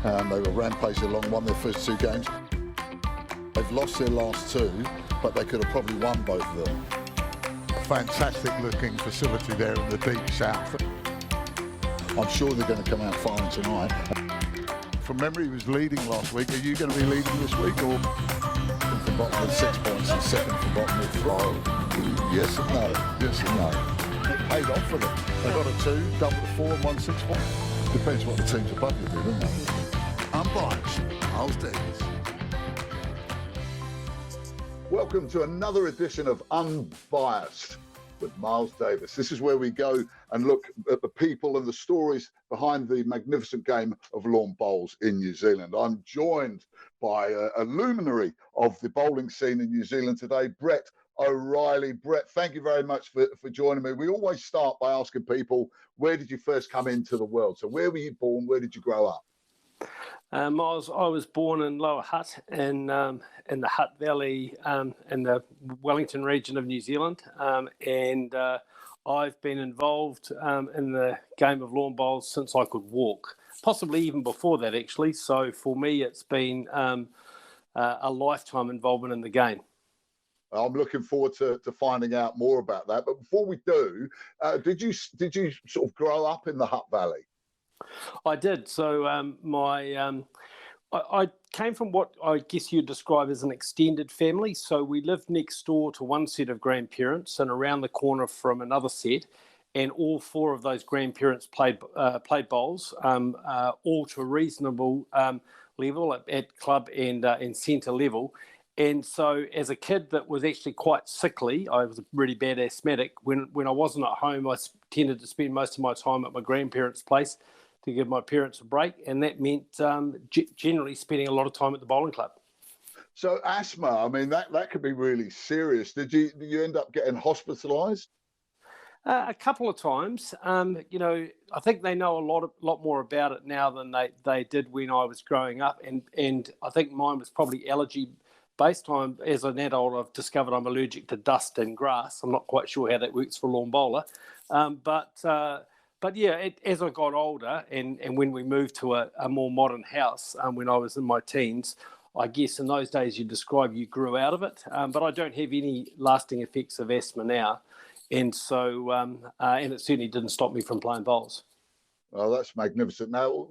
They were rampaging along, won their first 2 games. They've lost their last 2, but they could have probably won both of them. Fantastic looking facility there in the deep south. I'm sure they're going to come out firing tonight. From memory, he was leading last week. Are you going to be leading this week, or? From bottom with 6 points and second from bottom with 5. Yes and no. Yes and no. It paid off for them. They got a 2, double the 4 and won 6 points. Depends what the teams above you do, doesn't it? Unbiased, Miles Davis. Welcome to another edition of Unbiased with Miles Davis. This is where we go and look at the people and the stories behind the magnificent game of lawn bowls in New Zealand. I'm joined by a luminary of the bowling scene in New Zealand today, Brett O'Reilly. Brett, thank you very much for joining me. We always start by asking people, where did you first come into the world? So where were you born? Where did you grow up? I was born in Lower Hutt in the Hutt Valley in the Wellington region of New Zealand, and I've been involved in the game of lawn bowls since I could walk, possibly even before that actually. So for me, it's been a lifetime involvement in the game. I'm looking forward to finding out more about that. But before we do, did you sort of grow up in the Hutt Valley? I did. So I came from what I guess you'd describe as an extended family. So we lived next door to one set of grandparents and around the corner from another set, and all 4 of those grandparents played bowls, all to a reasonable level at club and centre level. And so as a kid that was actually quite sickly, I was a really bad asthmatic. When I wasn't at home, I tended to spend most of my time at my grandparents' place to give my parents a break, and that meant generally spending a lot of time at the bowling club. So asthma, I mean, that could be really serious. Did you end up getting hospitalised? A couple of times. I think they know a lot more about it now than they did when I was growing up, and I think mine was probably allergy based. As an adult, I've discovered I'm allergic to dust and grass. I'm not quite sure how that works for a lawn bowler, But yeah, as I got older and when we moved to a more modern house, when I was in my teens, I guess in those days you grew out of it. But I don't have any lasting effects of asthma now. And so, and it certainly didn't stop me from playing bowls. Oh, that's magnificent. Now,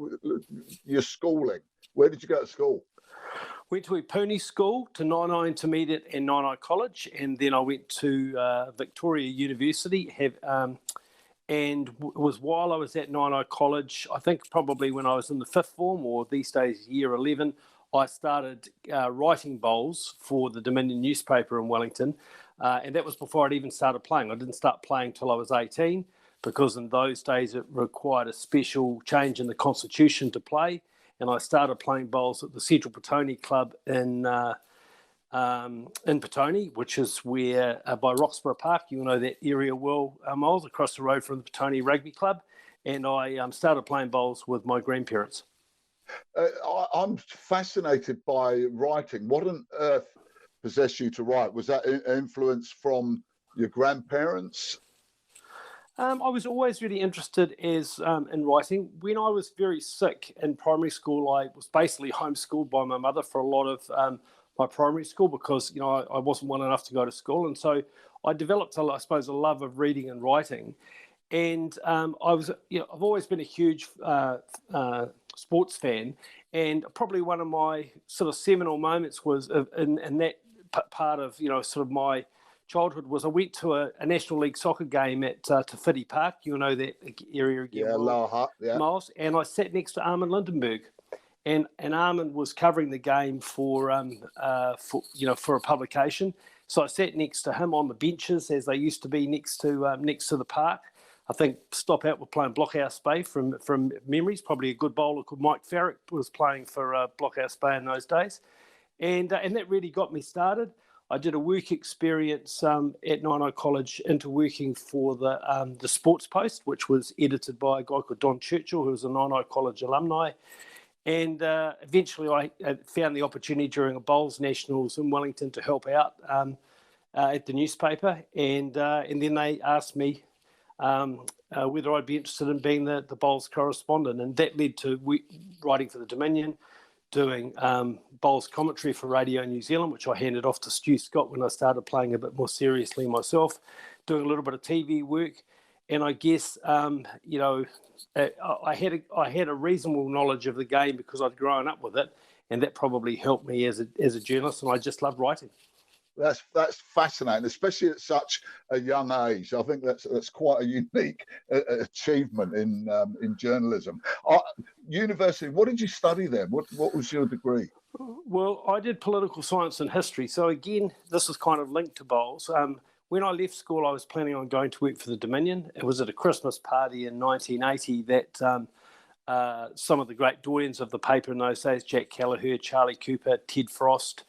your schooling, where did you go to school? Went to Ipuni School, to Nainai Intermediate and Nainai College, and then I went to Victoria University, and it was while I was at Nainai College, I think probably when I was in the 5th form, or these days year 11, I started writing bowls for the Dominion newspaper in Wellington, and that was before I'd even started playing. I didn't start playing till I was 18, because in those days it required a special change in the constitution to play, and I started playing bowls at the Central Petone Club in Petone, which is where by Roxburgh Park, you know that area well, Miles, across the road from the Petone Rugby Club, and I started playing bowls with my grandparents. I'm fascinated by writing. What on earth possessed you to write? Was that influence from your grandparents? I was always really interested in writing. When I was very sick in primary school, I was basically homeschooled by my mother for a lot of my primary school, because I wasn't well enough to go to school, and so I developed a love of reading and writing. And I've always been a huge sports fan, and probably one of my sort of seminal moments was in that part of sort of my childhood was I went to a National League soccer game at Te Whiti Park. You know that area again, yeah, Lower Hutt, yeah. Miles, and I sat next to Armin Lindenberg. And Armin was covering the game for a publication. So I sat next to him on the benches, as they used to be next to the park. I think Stop Out were playing Blockhouse Bay from memories. Probably a good bowler called Mike Farrick was playing for Blockhouse Bay in those days, and that really got me started. I did a work experience at Nainai College into working for the Sports Post, which was edited by a guy called Don Churchill, who was a Nainai College alumni. And eventually I found the opportunity during a Bowls Nationals in Wellington to help out at the newspaper. And then they asked me whether I'd be interested in being the bowls correspondent, and that led to writing for the Dominion, doing bowls commentary for Radio New Zealand, which I handed off to Stu Scott when I started playing a bit more seriously myself, doing a little bit of TV work. And I guess, you know, I had a reasonable knowledge of the game because I'd grown up with it, and that probably helped me as a journalist, and I just loved writing. That's fascinating, especially at such a young age. I think that's quite a unique achievement in journalism. University, what did you study then? What was your degree? Well, I did political science and history. So again, this is kind of linked to bowls. When I left school, I was planning on going to work for the Dominion. It was at a Christmas party in 1980 that some of the great doyens of the paper in those days, Jack Callagher, Charlie Cooper, Ted Frost,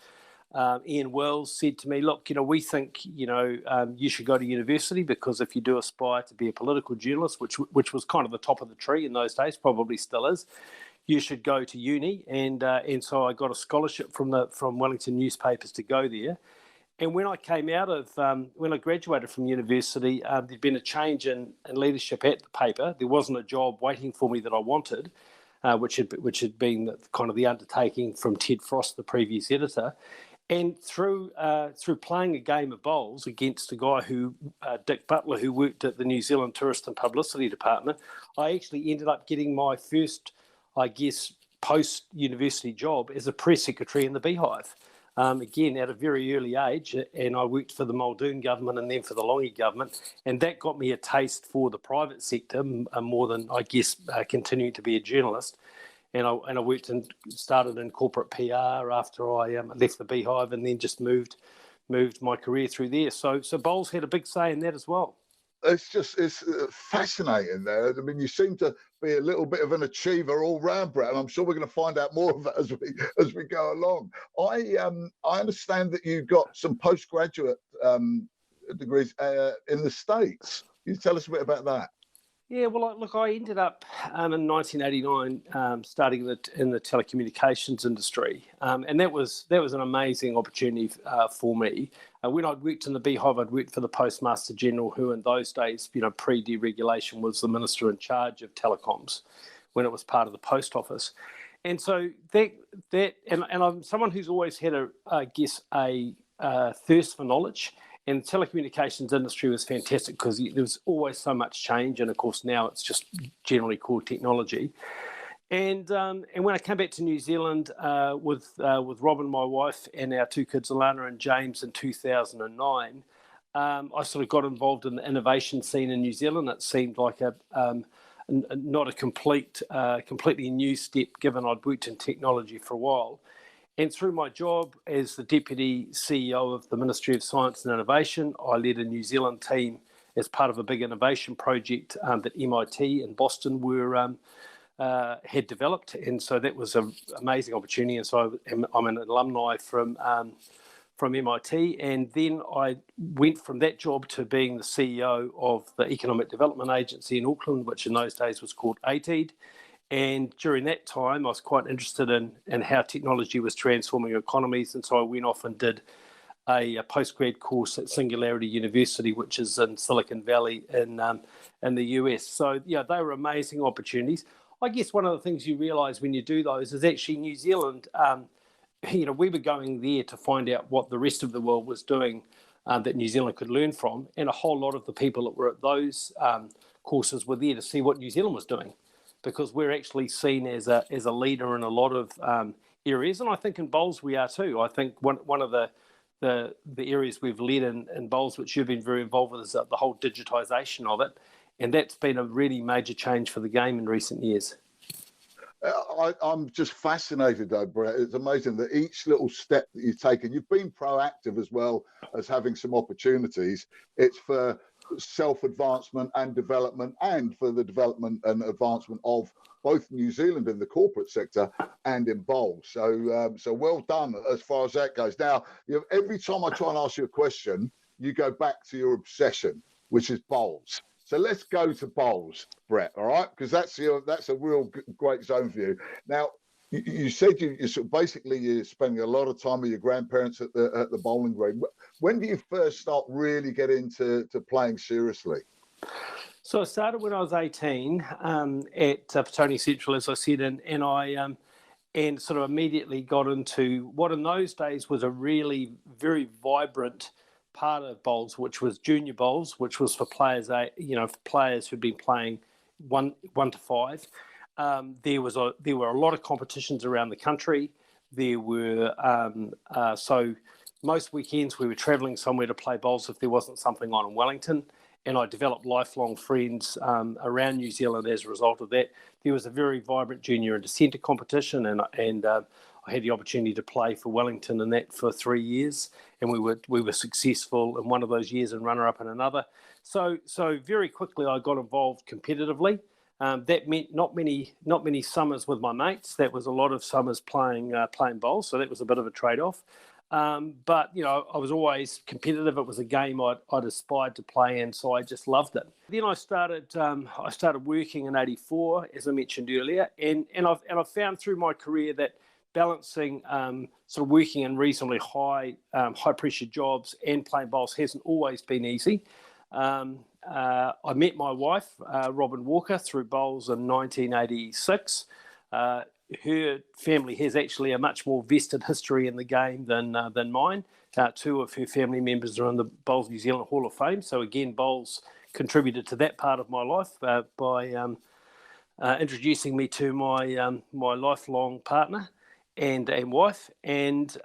Ian Wells, said to me, look, you know, we think, you know, you should go to university, because if you do aspire to be a political journalist, which was kind of the top of the tree in those days, probably still is, you should go to uni. And so I got a scholarship from Wellington newspapers to go there. And when I came out of, when I graduated from university, there'd been a change in leadership at the paper. There wasn't a job waiting for me that I wanted, which had been kind of the undertaking from Ted Frost, the previous editor. And through playing a game of bowls against a guy Dick Butler, who worked at the New Zealand Tourist and Publicity Department, I actually ended up getting my first, I guess, post-university job as a press secretary in the Beehive. Again, at a very early age, and I worked for the Muldoon government and then for the Longy government, and that got me a taste for the private sector more than, I guess, continuing to be a journalist. And I worked and started in corporate PR after I left the Beehive, and then just moved my career through there. So bowls had a big say in that as well. It's fascinating there. I mean, you seem to be a little bit of an achiever all round, Brett, and I'm sure we're going to find out more of that as we go along. I understand that you got some postgraduate degrees in the States. Can you tell us a bit about that? Yeah, well, look, I ended up in 1989 starting in the telecommunications industry, and that was an amazing opportunity for me. When I'd worked in the Beehive, I'd worked for the Postmaster General, who in those days, you know, pre-deregulation, was the minister in charge of telecoms when it was part of the post office. And so and I'm someone who's always had a thirst for knowledge. And the telecommunications industry was fantastic because there was always so much change, and of course now it's just generally called technology. And when I came back to New Zealand with Robin, my wife, and our two kids, Alana and James, in 2009, I sort of got involved in the innovation scene in New Zealand. It seemed like not a completely new step, given I'd worked in technology for a while. And through my job as the Deputy CEO of the Ministry of Science and Innovation, I led a New Zealand team as part of a big innovation project that MIT and Boston had developed. And so that was an amazing opportunity. And so I'm an alumni from MIT. And then I went from that job to being the CEO of the Economic Development Agency in Auckland, which in those days was called ATED. And during that time, I was quite interested in how technology was transforming economies. And so I went off and did a postgrad course at Singularity University, which is in Silicon Valley in the US. So, yeah, they were amazing opportunities. I guess one of the things you realise when you do those is actually New Zealand, you know, we were going there to find out what the rest of the world was doing that New Zealand could learn from. And a whole lot of the people that were at those courses were there to see what New Zealand was doing, because we're actually seen as a leader in a lot of areas. And I think in bowls we are too. I think one of the areas we've led in bowls, which you've been very involved with, is the whole digitisation of it. And that's been a really major change for the game in recent years. I'm just fascinated, though, Brett. It's amazing that each little step that you've taken, you've been proactive as well as having some opportunities. It's for self-advancement and development, and for the development and advancement of both New Zealand in the corporate sector and in bowls. So well done as far as that goes. Now, every time I try and ask you a question, you go back to your obsession, which is bowls. So let's go to bowls, Brett, all right? Because that's a real great zone for you. Now, you said you're spending a lot of time with your grandparents at the bowling green. When do you first start really getting into playing seriously? So I started when I was 18 at Petone Central, as I said, and I and sort of immediately got into what in those days was a really very vibrant part of bowls, which was junior bowls, which was for players, for players who'd been playing one to five. There were a lot of competitions around the country. There were so most weekends we were travelling somewhere to play bowls if there wasn't something on in Wellington. And I developed lifelong friends around New Zealand as a result of that. There was a very vibrant junior and centre competition, and I had the opportunity to play for Wellington in that for 3 years, and we were successful in one of those years and runner-up in another. So very quickly I got involved competitively. That meant not many summers with my mates. That was a lot of summers playing bowls, so that was a bit of a trade-off. But I was always competitive. It was a game I'd aspired to play, and so I just loved it. Then I started working in '84, as I mentioned earlier, and I've found through my career that balancing sort of working in reasonably high pressure jobs and playing bowls hasn't always been easy. I met my wife, Robin Walker, through bowls in 1986. Her family has actually a much more vested history in the game than mine. Two of her family members are in the Bowls New Zealand Hall of Fame. So again, bowls contributed to that part of my life by introducing me to my lifelong partner and wife. And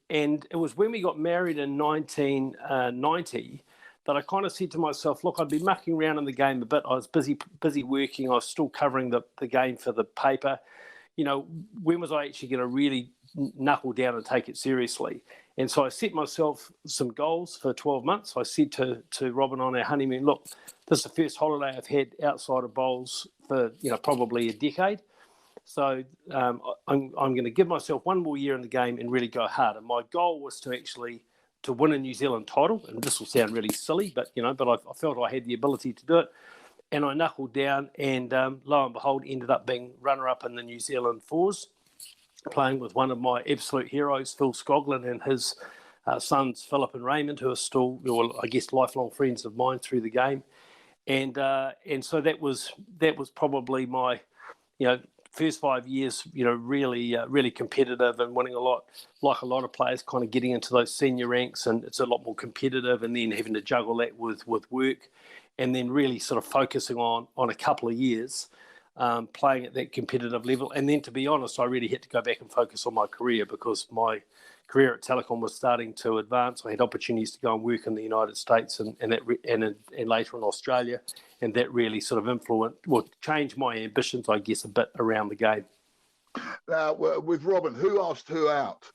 it was when we got married in 1990 that I kind of said to myself, look, I'd been mucking around in the game a bit. I was busy working. I was still covering the game for the paper. When was I actually going to really knuckle down and take it seriously? And so I set myself some goals for 12 months. I said to Robin on our honeymoon, look, this is the first holiday I've had outside of bowls for, probably a decade. So I'm going to give myself one more year in the game and really go hard. And my goal was to win a New Zealand title. And this will sound really silly, but I felt I had the ability to do it. And I knuckled down and lo and behold, ended up being runner-up in the New Zealand Fours, playing with one of my absolute heroes, Phil Scoglin, and his sons, Philip and Raymond, who are still, I guess, lifelong friends of mine through the game. And so that was probably my, first 5 years, really competitive and winning a lot, like a lot of players, kind of getting into those senior ranks, and it's a lot more competitive, and then having to juggle that with work. And then really sort of focusing on a couple of years playing at that competitive level. And then, to be honest, I really had to go back and focus on my career because my career at Telecom was starting to advance. I had opportunities to go and work in the United States and later in Australia, and that really sort of changed my ambitions, I guess, a bit around the game. Now, with Robin, who asked who out?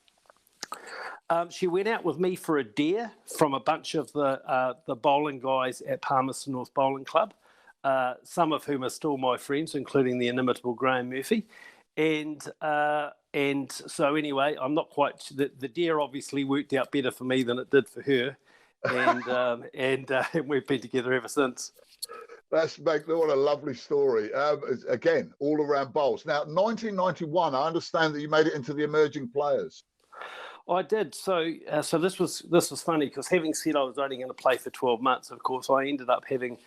She went out with me for a dare from a bunch of the bowling guys at Palmerston North Bowling Club, some of whom are still my friends, including the inimitable Graham Murphy. And so anyway, I'm not quite. The dare obviously worked out better for me than it did for her, and we've been together ever since. What a lovely story. Again, all around bowls. Now, 1991, I understand that you made it into the emerging players. I did. So this was funny because having said I was only going to play for 12 months, of course, I ended up having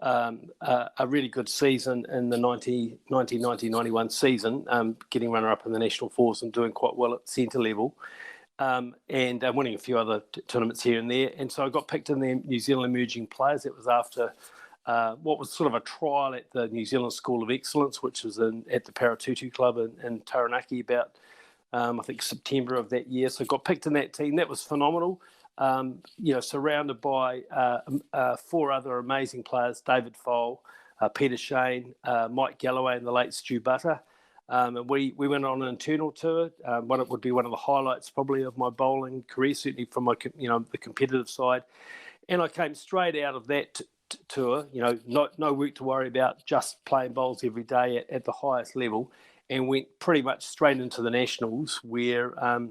a really good season in the 1990-91 season, getting runner-up in the National Fours and doing quite well at centre level, and winning a few other tournaments here and there. And so I got picked in the New Zealand Emerging Players. It was after what was sort of a trial at the New Zealand School of Excellence, which was at the Paratutu Club in Taranaki about I think September of that year. So got picked in that team. That was phenomenal. Surrounded by four other amazing players, David Fole, Peter Shane, Mike Galloway, and the late Stu Butter. And we went on an internal tour. It would be one of the highlights probably of my bowling career, certainly from my the competitive side. And I came straight out of that tour, no work to worry about, just playing bowls every day at the highest level, and went pretty much straight into the Nationals where, I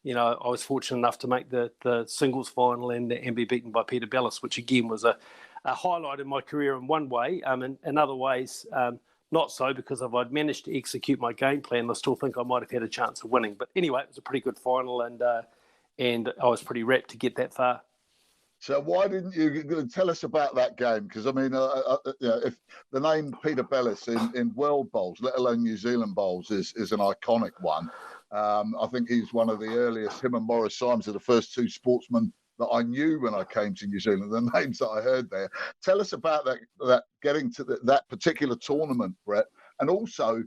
was fortunate enough to make the singles final and be beaten by Peter Bellis, which again was a highlight in my career in one way. In other ways, not so, because if I'd managed to execute my game plan, I still think I might have had a chance of winning. But anyway, it was a pretty good final, and I was pretty rapt to get that far. So why didn't you tell us about that game? Because I mean, if the name Peter Bellis in World Bowls, let alone New Zealand Bowls, is an iconic one. I think he's one of the earliest. Him and Morris Symes are the first two sportsmen that I knew when I came to New Zealand. The names that I heard there. Tell us about that getting to that particular tournament, Brett, and also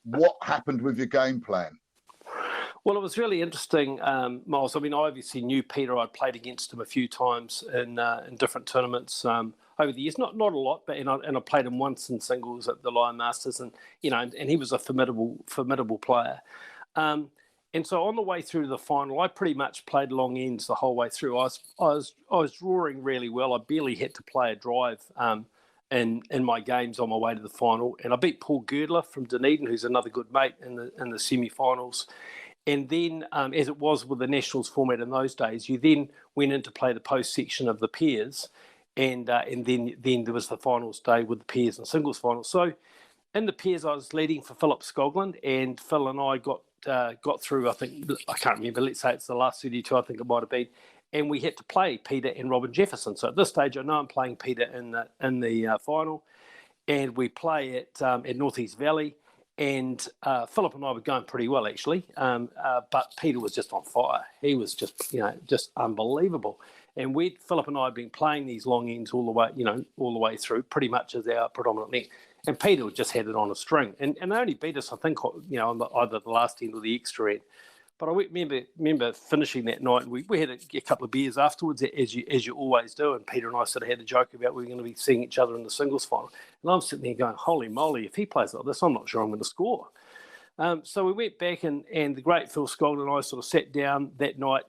what happened with your game plan. Well, it was really interesting, Miles. I mean, I obviously knew Peter. I'd played against him a few times in different tournaments over the years. Not a lot, but I played him once in singles at the Lion Masters, and he was a formidable player. And so on the way through the final, I pretty much played long ends the whole way through. I was drawing really well. I barely had to play a drive in my games on my way to the final, and I beat Paul Girdler from Dunedin, who's another good mate in the semi-finals. And then, as it was with the Nationals format in those days, you then went in to play the post section of the pairs, and then there was the finals day with the pairs and singles finals. So in the pairs, I was leading for Philip Skoglund, and Phil and I got through. I can't remember. Let's say it's the last 32. I think it might have been, and we had to play Peter and Robin Jefferson. So at this stage, I know I'm playing Peter in the final, and we play at North East Valley. And Philip and I were going pretty well, actually, but Peter was just on fire. He was just unbelievable. And Philip and I had been playing these long ends all the way through, pretty much as our predominant net. And Peter just had it on a string. And they only beat us, I think, on either the last end or the extra end. But I remember finishing that night, and we had a couple of beers afterwards, as you always do. And Peter and I sort of had a joke about we were going to be seeing each other in the singles final. And I'm sitting there going, holy moly, if he plays like this, I'm not sure I'm going to score. So we went back, and the great Phil Skoglund and I sort of sat down that night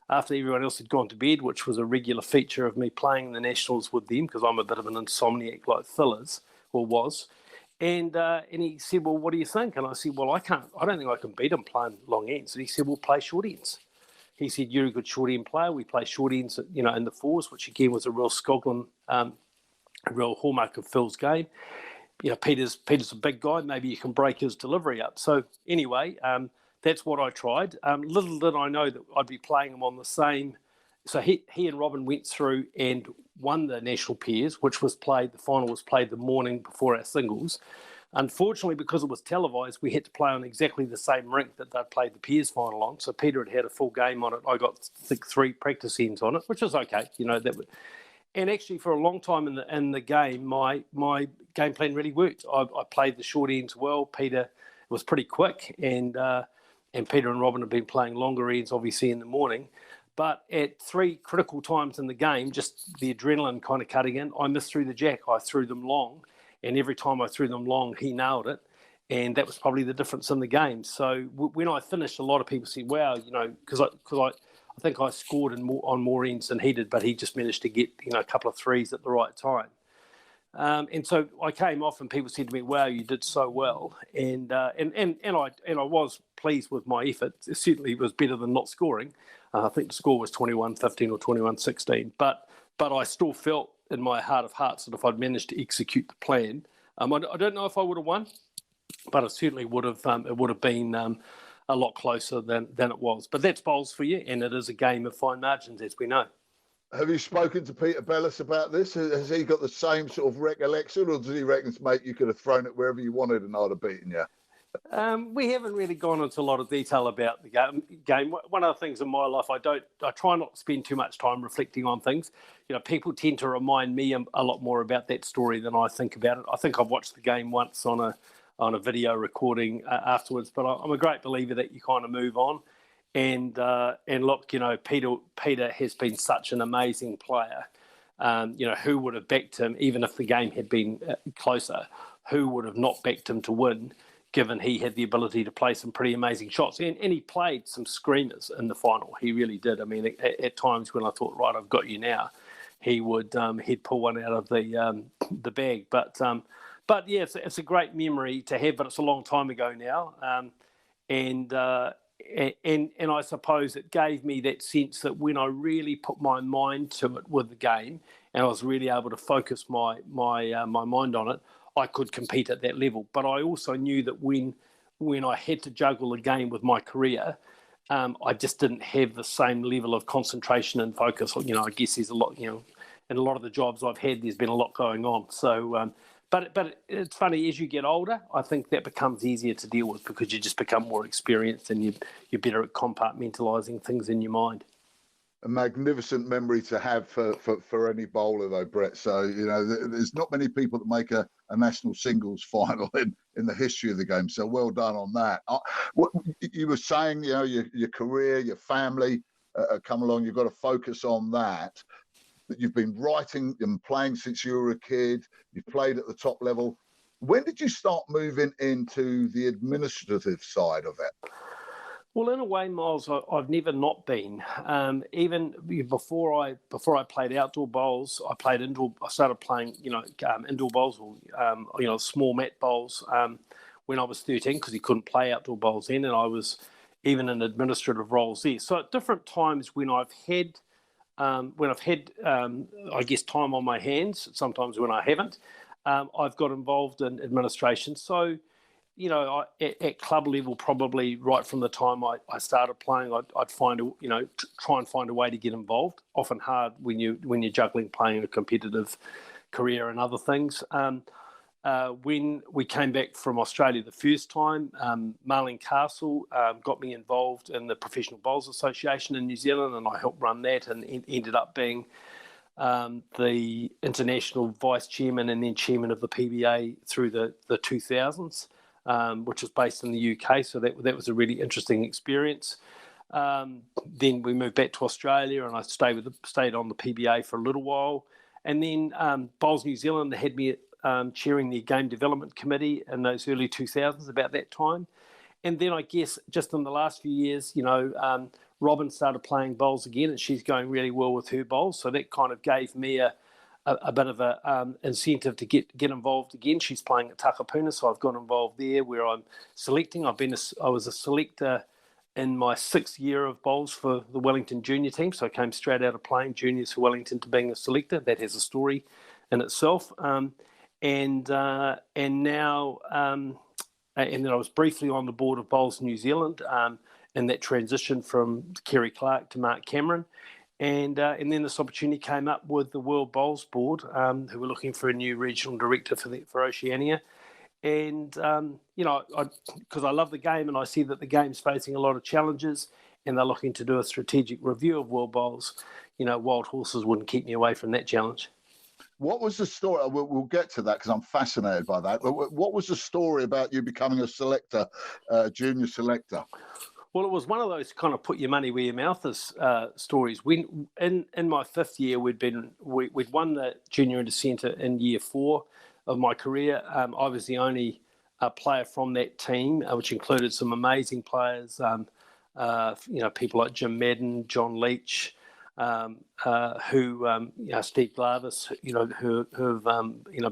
after everyone else had gone to bed, which was a regular feature of me playing the Nationals with them, because I'm a bit of an insomniac like Phil is, or was. And he said, well, what do you think? And I said, well, I don't think I can beat him playing long ends. And he said, well, play short ends. He said, you're a good short end player. We play short ends, in the fours, which again was a real Skoglund, a real hallmark of Phil's game. Peter's a big guy. Maybe you can break his delivery up. So anyway, that's what I tried. Little did I know that I'd be playing him on the same. So he and Robin went through and won the national pairs, which was played. The final was played the morning before our singles. Unfortunately, because it was televised, we had to play on exactly the same rink that they'd played the pairs final on. So Peter had a full game on it. I got 3 practice ends on it, which was okay. And actually, for a long time in the game, my game plan really worked. I played the short ends well. Peter was pretty quick, and Peter and Robin had been playing longer ends, obviously, in the morning. But at 3 critical times in the game, just the adrenaline kind of cutting in, I missed through the jack. I threw them long, and every time I threw them long, he nailed it. And that was probably the difference in the game. So when I finished, a lot of people said, wow, because I think I scored on more ends than he did, but he just managed to get a couple of threes at the right time. And so I came off, and people said to me, wow, you did so well. And I was pleased with my effort. It certainly was better than not scoring. I think the score was 21-15 or 21-16. But I still felt in my heart of hearts that if I'd managed to execute the plan, I don't know if I would have won, but it certainly would have. It would have been a lot closer than it was. But that's bowls for you, and it is a game of fine margins, as we know. Have you spoken to Peter Bellis about this? Has he got the same sort of recollection, or does he reckon, mate, you could have thrown it wherever you wanted and I'd have beaten you? We haven't really gone into a lot of detail about the game. One of the things in my life, I try not to spend too much time reflecting on things. People tend to remind me a lot more about that story than I think about it. I think I've watched the game once on a video recording afterwards, but I'm a great believer that you kind of move on. And look, Peter has been such an amazing player. Who would have backed him, even if the game had been closer? Who would have not backed him to win, given he had the ability to play some pretty amazing shots? And he played some screamers in the final. He really did. I mean, at times when I thought, right, I've got you now, he'd pull one out of the bag. But yeah, it's a great memory to have, but it's a long time ago now. And I suppose it gave me that sense that when I really put my mind to it with the game, and I was really able to focus my mind on it, I could compete at that level. But I also knew that when I had to juggle the game with my career, I just didn't have the same level of concentration and focus. I guess there's a lot, in a lot of the jobs I've had, there's been a lot going on. So, but it's funny, as you get older, I think that becomes easier to deal with because you just become more experienced and you're better at compartmentalising things in your mind. A magnificent memory to have for any bowler, though, Brett. So, there's not many people that make a national singles final in the history of the game. So well done on that. What you were saying, your career, your family come along, you've got to focus on that. That you've been writing and playing since you were a kid. You've played at the top level. When did you start moving into the administrative side of it? Well, in a way, Miles, I've never not been. Even before I played outdoor bowls, I played indoor. I started playing, indoor bowls or small mat bowls when I was 13 because you couldn't play outdoor bowls then, and I was even in administrative roles there. So at different times when I've had, I guess, time on my hands, sometimes when I haven't, I've got involved in administration. So, at club level, probably right from the time I started playing, I'd find try and find a way to get involved. Often hard when you're juggling playing a competitive career and other things. When we came back from Australia the first time, Marlene Castle got me involved in the Professional Bowls Association in New Zealand, and I helped run that and ended up being the international vice chairman and then chairman of the PBA through the 2000s. Which was based in the UK, so that was a really interesting experience. Then we moved back to Australia, and I stayed on the PBA for a little while. And then Bowls New Zealand had me chairing the Game Development Committee in those early 2000s, about that time. And then I guess just in the last few years, Robin started playing bowls again, and she's going really well with her bowls. So that kind of gave me a bit of a incentive to get involved again. She's playing at Takapuna, so I've got involved there where I'm selecting. I was a selector in my 6th year of bowls for the Wellington junior team, so I came straight out of playing juniors for Wellington to being a selector. That has a story in itself. And now, and then I was briefly on the board of Bowls New Zealand in that transition from Kerry Clark to Mark Cameron. And then this opportunity came up with the World Bowls Board, who were looking for a new regional director for Oceania. And, because I love the game and I see that the game's facing a lot of challenges and they're looking to do a strategic review of World Bowls, wild horses wouldn't keep me away from that challenge. What was the story? We'll get to that because I'm fascinated by that. But what was the story about you becoming a selector, junior selector? Well, it was one of those kind of put your money where your mouth is stories. When in my 5th year, we'd won the junior into centre in year 4 of my career. I was the only player from that team, which included some amazing players. People like Jim Madden, John Leach, Steve Glavis, who've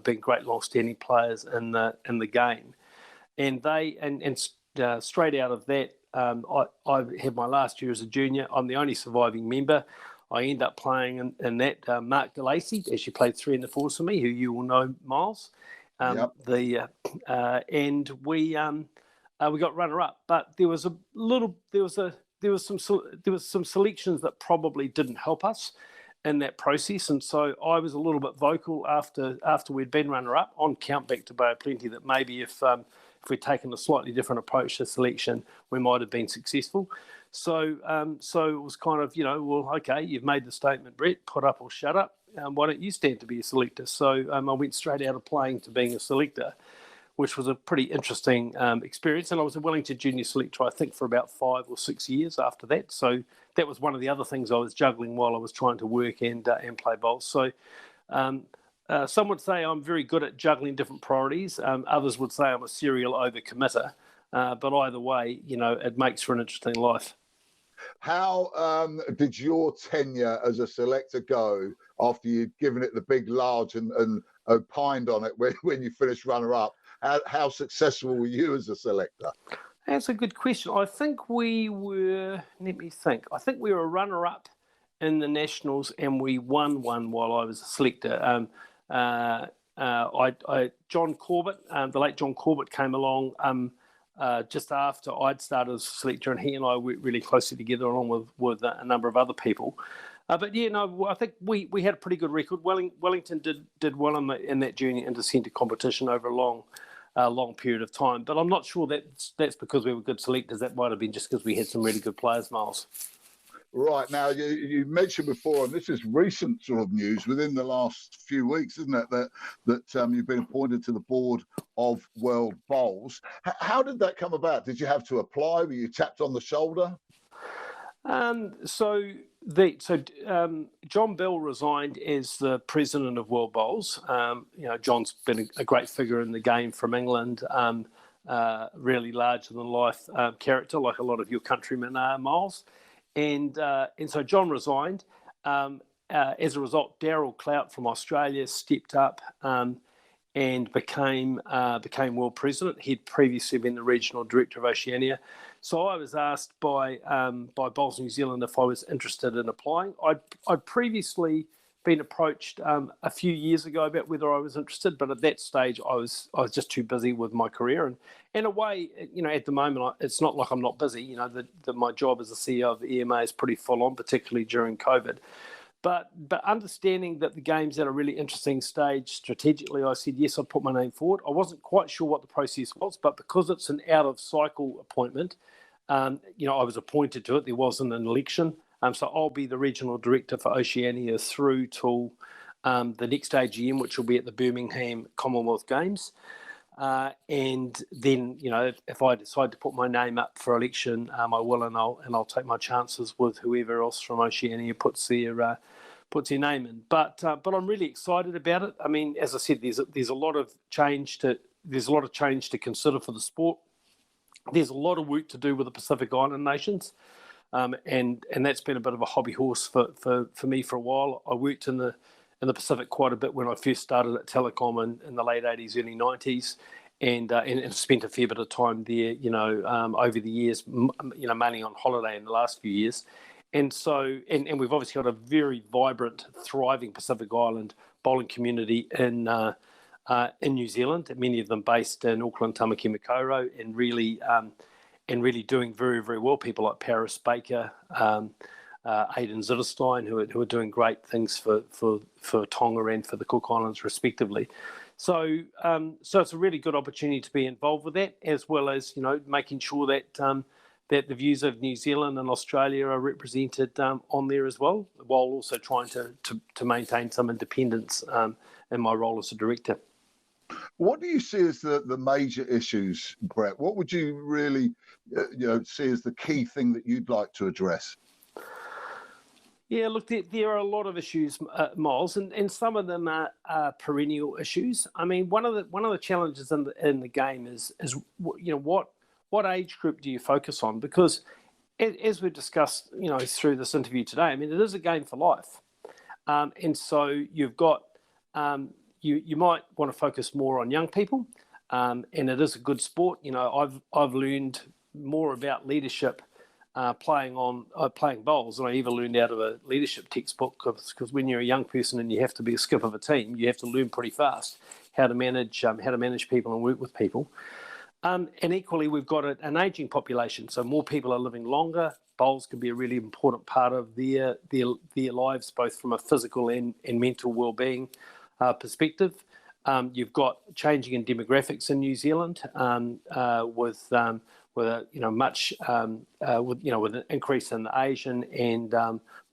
been great long-standing players in the game, and straight out of that. I had my last year as a junior. I'm the only surviving member. I end up playing in that. Mark DeLacy actually played 3 in the fours for me, who you will know, Miles. Yep. And we got runner up, but there was some selections that probably didn't help us in that process, and so I was a little bit vocal after we'd been runner up on Count back to Bay of Plenty that maybe if we'd taken a slightly different approach to selection, we might have been successful. So it was kind of, well, okay, you've made the statement, Brett, put up or shut up. Why don't you stand to be a selector? So I went straight out of playing to being a selector, which was a pretty interesting experience. And I was a Wellington junior selector, I think, for about 5 or 6 years after that. So that was one of the other things I was juggling while I was trying to work and play bowls. So some would say I'm very good at juggling different priorities. Others would say I'm a serial overcommitter. But either way, it makes for an interesting life. How did your tenure as a selector go after you'd given it the big large and opined on it when you finished runner-up? How successful were you as a selector? That's a good question. I think we were, let me think, I think we were runner-up in the Nationals and we won one while I was a selector. John Corbett, the late John Corbett came along just after I'd started as selector, and he and I worked really closely together along with a number of other people. But yeah, no, I think we had a pretty good record. Wellington did well in that journey into centre competition over a long period of time. But I'm not sure that's because we were good selectors. That might have been just because we had some really good players, Miles. Right, now, you mentioned before, and this is recent sort of news within the last few weeks, isn't it, that you've been appointed to the board of World Bowls. How did that come about? Did you have to apply? Were you tapped on the shoulder? John Bell resigned as the president of World Bowls. John's been a great figure in the game from England, really larger than life character, like a lot of your countrymen are, Miles. And so John resigned. As a result, Daryl Clout from Australia stepped up and became world president. He'd previously been the regional director of Oceania. So I was asked by Bowls New Zealand if I was interested in applying. I'd previously been approached a few years ago about whether I was interested, but at that stage I was just too busy with my career. And in a way, at the moment, it's not like I'm not busy. My job as the CEO of the EMA is pretty full on, particularly during COVID. But understanding that the game's at a really interesting stage strategically, I said, yes, I'd put my name forward. I wasn't quite sure what the process was, but because it's an out-of-cycle appointment, I was appointed to it. There wasn't an election. So I'll be the regional director for Oceania through till the next AGM, which will be at the Birmingham Commonwealth Games. And then, if I decide to put my name up for election, I will, and I'll take my chances with whoever else from Oceania puts their name in. But I'm really excited about it. I mean, as I said, there's a lot of change to consider for the sport. There's a lot of work to do with the Pacific Island nations. And that's been a bit of a hobby horse for me for a while. I worked in the Pacific quite a bit when I first started at Telecom in the late 80s, early 90s, and spent a fair bit of time there, over the years, mainly on holiday in the last few years. And so, and we've obviously got a very vibrant, thriving Pacific Island bowling community in New Zealand, many of them based in Auckland, Tamaki, Makaurau, and really doing very, very well. People like Paris Baker, Aidan Zitterstein, who are doing great things for Tonga and for the Cook Islands, respectively. So it's a really good opportunity to be involved with that, as well as making sure that that the views of New Zealand and Australia are represented on there as well, while also trying to maintain some independence in my role as a director. What do you see as the major issues, Brett? What would you really see as the key thing that you'd like to address? Yeah, look, there are a lot of issues, Miles, and some of them are perennial issues. I mean, one of the challenges in the game is what age group do you focus on? Because as we've discussed, through this interview today, I mean, it is a game for life, and so you've got you might want to focus more on young people, and it is a good sport. I've learned more about leadership playing bowls than I ever learned out of a leadership textbook, because when you're a young person and you have to be a skip of a team, you have to learn pretty fast how to manage people and work with people. And equally, we've got an ageing population, so more people are living longer. Bowls can be a really important part of their lives, both from a physical and mental well-being perspective. You've got changing in demographics in New Zealand, with an increase in the Asian and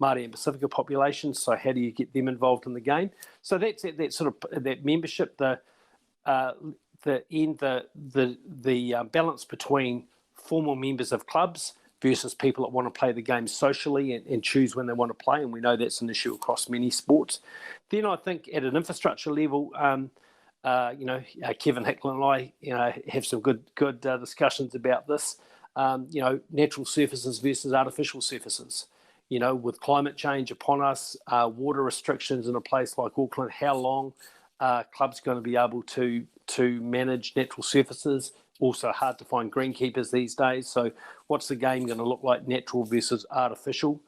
Māori and Pacifica populations. So how do you get them involved in the game? So that's that sort of that membership, the balance between formal members of clubs versus people that want to play the game socially and choose when they want to play. And we know that's an issue across many sports. Then I think at an infrastructure level, Kevin Hickland and I, have some good discussions about this. Natural surfaces versus artificial surfaces. With climate change upon us, water restrictions in a place like Auckland, how long are clubs going to be able to manage natural surfaces? Also hard to find greenkeepers these days. So what's the game going to look like, natural versus artificial?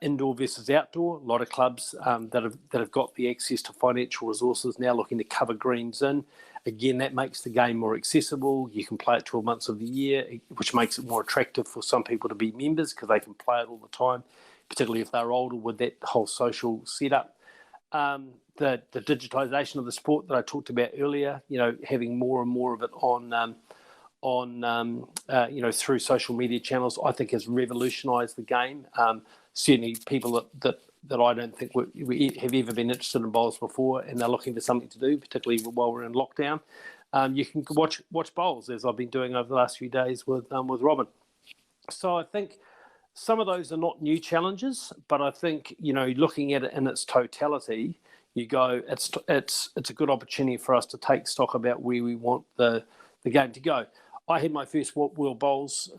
Indoor versus outdoor. A lot of clubs that have got the access to financial resources now looking to cover greens in. Again, that makes the game more accessible. You can play it 12 months of the year, which makes it more attractive for some people to be members because they can play it all the time, particularly if they're older with that whole social setup. The digitisation of the sport that I talked about earlier, having more and more of it through social media channels, I think has revolutionised the game. Certainly people that I don't think we have ever been interested in bowls before, and they're looking for something to do, particularly while we're in lockdown. You can watch bowls, as I've been doing over the last few days with Robin. So I think some of those are not new challenges, but I think, looking at it in its totality, you go, it's a good opportunity for us to take stock about where we want the game to go. I had my first World Bowls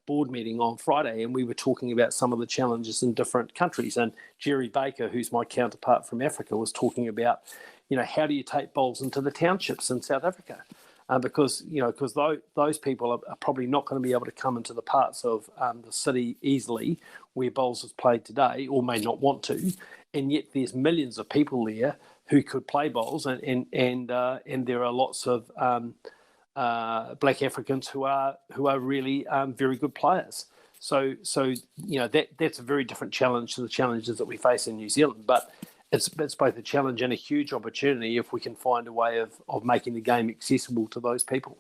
board meeting on Friday, and we were talking about some of the challenges in different countries. And Jerry Baker, who's my counterpart from Africa, was talking about, how do you take bowls into the townships in South Africa? Because those people are probably not going to be able to come into the parts of the city easily where bowls is played today, or may not want to, and yet there's millions of people there who could play bowls, and there are lots of Black Africans who are really very good players. So that's a very different challenge to the challenges that we face in New Zealand, but it's both a challenge and a huge opportunity if we can find a way of making the game accessible to those people.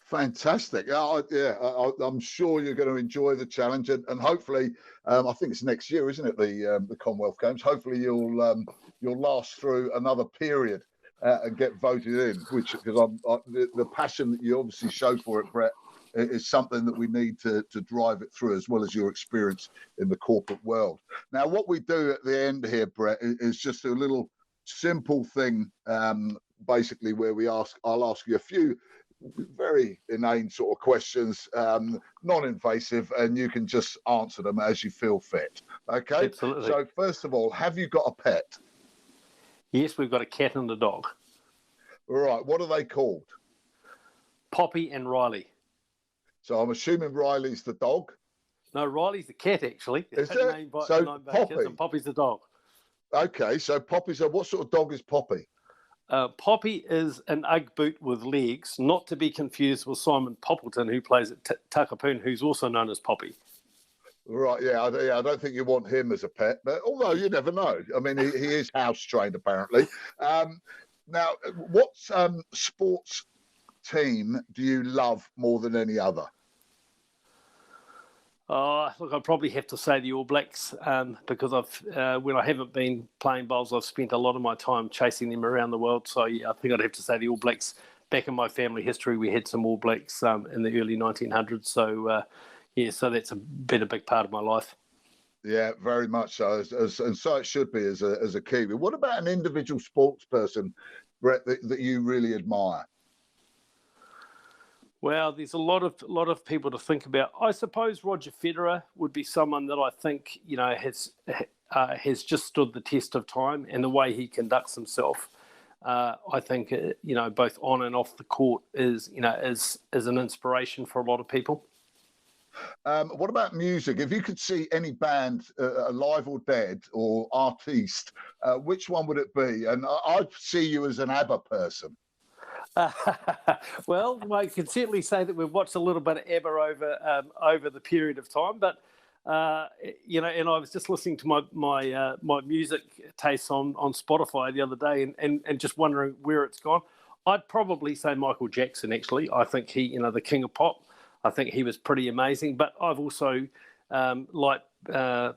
Fantastic. I'm sure you're going to enjoy the challenge, and hopefully, I think it's next year, isn't it, the Commonwealth Games? Hopefully you'll last through another period and get voted in, because the passion that you obviously show for it, Brett, is something that we need to drive it through, as well as your experience in the corporate world. Now, what we do at the end here, Brett, is just a little simple thing, basically, where I'll ask you a few very inane sort of questions, non-invasive, and you can just answer them as you feel fit. Okay? Absolutely. So first of all, have you got a pet? Yes, we've got a cat and a dog. All right. What are they called? Poppy and Riley. So I'm assuming Riley's the dog. No, Riley's the cat, actually. Is it? So Poppy. And Poppy's the dog. Okay, so Poppy's what sort of dog is Poppy? Poppy is an Ugg boot with legs, not to be confused with Simon Poppleton, who plays at Takapuna, who's also known as Poppy. Right, I don't think you want him as a pet, but although you never know. I mean, he is house trained, apparently. Now, what sports team do you love more than any other? Look, I'd probably have to say the All Blacks, because when I haven't been playing bowls, I've spent a lot of my time chasing them around the world. So, yeah, I think I'd have to say the All Blacks. Back in my family history, we had some All Blacks in the early 1900s. So, so that's been a big part of my life. Yeah, very much so, and so it should be as a Kiwi. What about an individual sports person, Brett, that you really admire? Well, there's a lot of people to think about. I suppose Roger Federer would be someone that I think has just stood the test of time, and the way he conducts himself, I think both on and off the court is an inspiration for a lot of people. What about music? If you could see any band, alive or dead, or artiste, which one would it be? And I'd see you as an ABBA person. Well, I can certainly say that we've watched a little bit of ABBA over the period of time, but and I was just listening to my music tastes on Spotify the other day, and just wondering where it's gone. I'd probably say Michael Jackson. Actually, I think he, the king of pop. I think he was pretty amazing. But I've also liked bands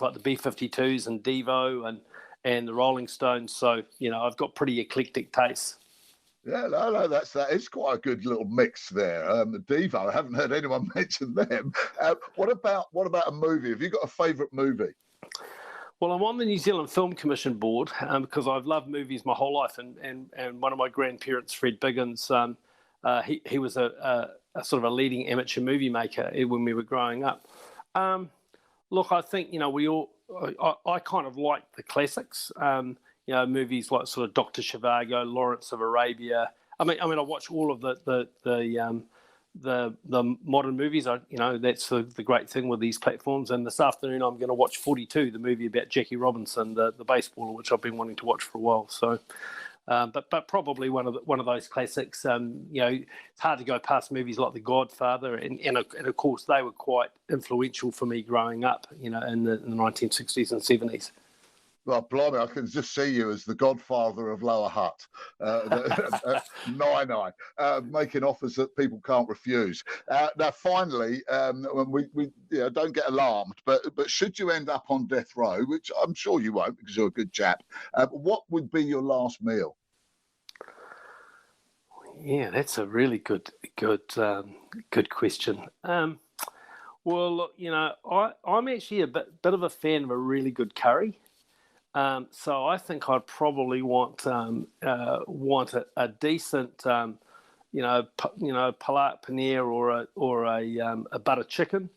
like the B-52s and Devo and the Rolling Stones. So, I've got pretty eclectic tastes. Yeah, no, that is quite a good little mix there. The Devo, I haven't heard anyone mention them. What about a movie? Have you got a favourite movie? Well, I'm on the New Zealand Film Commission board because I've loved movies my whole life, and one of my grandparents, Fred Biggins, he was a sort of a leading amateur movie maker when we were growing up. Look, I think I kind of like the classics. Movies like sort of Dr. Zhivago, Lawrence of Arabia. I mean, I watch all of the modern movies. That's the great thing with these platforms. And this afternoon, I'm going to watch 42, the movie about Jackie Robinson, the baseballer, which I've been wanting to watch for a while. So But probably one of those classics. It's hard to go past movies like The Godfather, and of course they were quite influential for me growing up. In the 1960s and 70s. Well, blimey, I can just see you as the godfather of Lower Hutt, making offers that people can't refuse. Now, finally, when we don't get alarmed, but should you end up on death row, which I'm sure you won't because you're a good chap, what would be your last meal? Yeah, that's a really good question. Well, look, I'm actually a bit of a fan of a really good curry. So I think I'd probably want a decent, palat paneer or a butter chicken,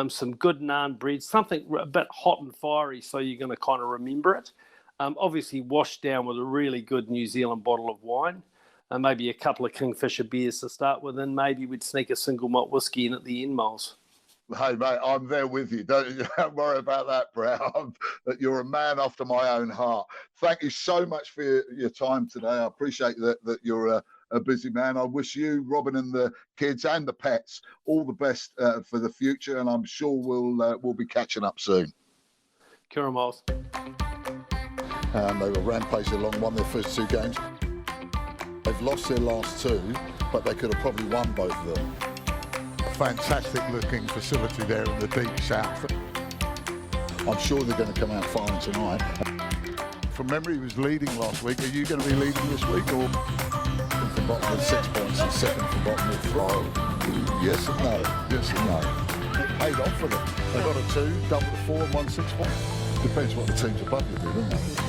some good naan bread, something a bit hot and fiery, so you're going to kind of remember it. Obviously washed down with a really good New Zealand bottle of wine, maybe a couple of Kingfisher beers to start with, and maybe we'd sneak a single malt whiskey in at the end, Miles. Hey, mate, I'm there with you. Don't worry about that, Brown. You're a man after my own heart. Thank you so much for your time today. I appreciate that you're a busy man. I wish you, Robin, and the kids and the pets all the best for the future, and I'm sure we'll be catching up soon. Kia ora, Miles. They were rampaging along, won their first 2 games. They've lost their last 2, but they could have probably won both of them. Fantastic looking facility there in the deep south. I'm sure they're going to come out firing tonight. From memory, he was leading last week. Are you going to be leading this week, or From bottom with 6 points and second from bottom with 5. Yes and no. yes and no? It paid off for them. They got a 2, double the 4, and won 6 points. Depends what the teams above you do, doesn't it?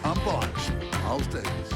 Unbiased, Miles Davis.